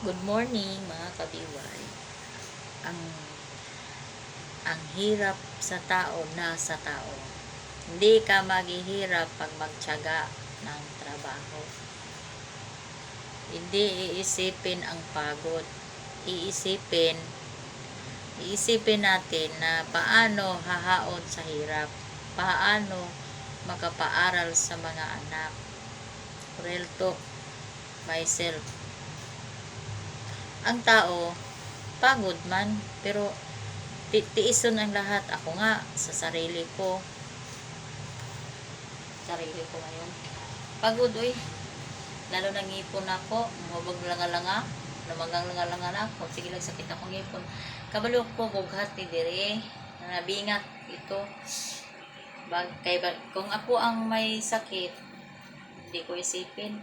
Good morning mga kabiway. Ang ang hirap sa tao nasa tao. Hindi ka maghihirap pag magtiyaga ng trabaho. Hindi iisipin ang pagod. Iisipin natin na paano hahaon sa hirap. Paano makapaaral sa mga anak. Real talk, myself. Ang tao, pagod man, pero tiisun ang lahat. Ako nga, sa sarili ko ngayon. Pagod, oy. Lalo nang ngipon ako, mabag langa-langa, namagang langa-langa na ako. Sige lang, sakit akong ngipon. Kabalo ko, bughat ni dire, nabingat ito. Kung ako ang may sakit, hindi ko isipin.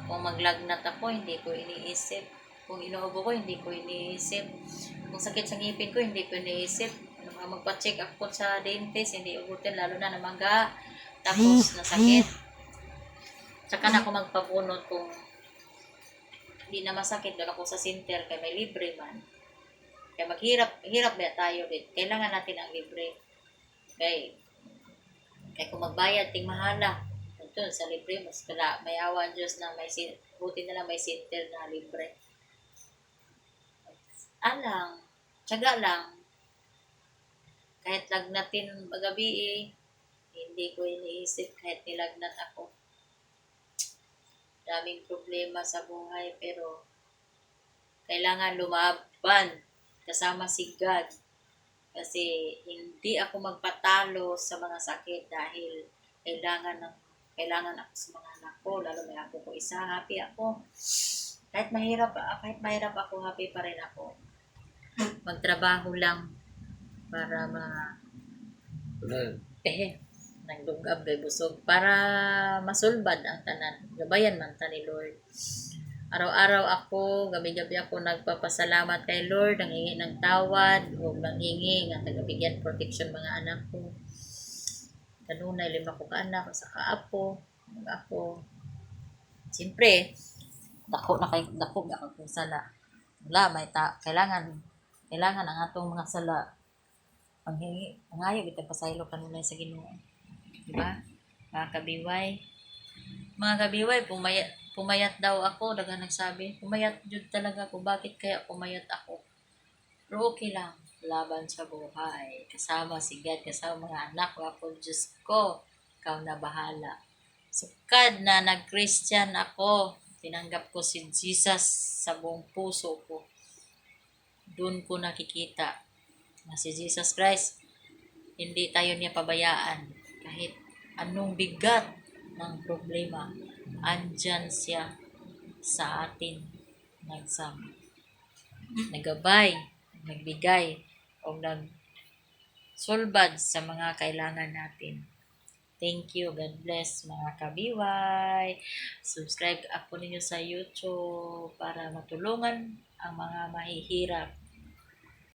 Kung maglagnat ako, hindi ko iniisip. Kung inuubo ko, hindi ko iniisip. Kung sakit sa ngipin ko, hindi ko iniisip. Magpa-check ako sa dentist, hindi ubutin, lalo na namaga. Tapos nasakit. Saka na ako magpapunot kung hindi na masakit. Doon ako sa center kaya may libre man. Kaya hirap ba tayo din. Kailangan natin ang libre. Kaya kung magbayad, ting mahala. Ito, sa libre, mas pala, may awa ang Diyos na buti na lang may center na libre. Alang, tiyaga lang. Kahit lagnatin magabi hindi ko iniisip kahit nilagnat ako. Daming problema sa buhay pero kailangan lumaban kasama si God. Kasi hindi ako magpatalo sa mga sakit dahil kailangan ako sa mga anak ko, lalo may ako ko isa, happy ako. Kahit mahirap ako, happy pa rin ako. Magtrabaho lang para nagdugab kay busog para masulbad ang tanan. Gabayan man ta ni Lord. Araw-araw ako, gabi-gabi ako nagpapasalamat kay Lord, nangingi ng tawad o nangingi nga tagabigyan protection mga anak ko. Kanunay 5 ko ka anak sa kaapo, ako. Siyempre, dako kung sala. Wala kailangan ang atong mga sala panghingi, pangayo bitag pasaylo kanunay sa Ginoo. Diba? Mga kabiway, pumayat daw ako, daga nagsabi, pumayat jud talaga ako, bakit kaya pumayat ako? Pero okay lang, laban sa buhay, kasama si God, kasama mga anak, ako, Diyos ko, ikaw na bahala. Sukad na nag-Christian ako, tinanggap ko si Jesus sa buong puso ko. Doon ko nakikita na si Jesus Christ, hindi tayo niya pabayaan. Kahit anong bigat ng problema, andyan siya sa atin. Nagabay, nagbigay, o nagsulbad sa mga kailangan natin. Thank you. God bless mga kabiway. Subscribe ako ninyo sa YouTube para matulungan ang mga mahihirap.